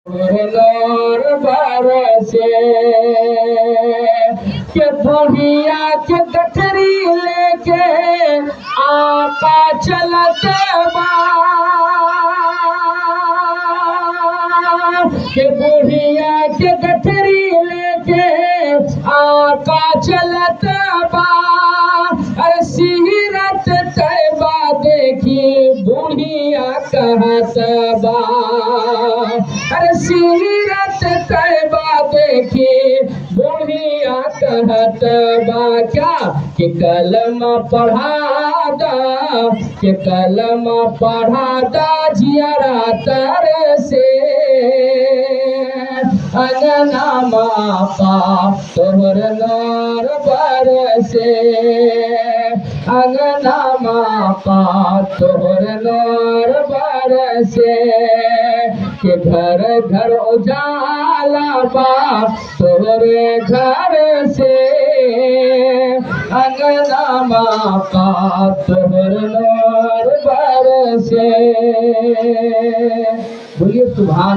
नूर बरसे के बुढ़िया के गठरी लेके आका चलते बा के बुढ़िया के गठरी लेके आका चलते बा अरे सीरत तैबा देखी बुढ़िया कहत बा अरे सीरत तैबा देखी बुढ़िया कहत बा क्या कि कलमा पढ़ा दा कि कलमा पढ़ा दा जियरा तर से अंगना मापा तोहर नूर बरसे अंगना मापा तोहर नूर बरसे के घर घर उजाला बा तोहरे घर से अंगना मापा तोहर नूर बरसे। बोलिए सुभान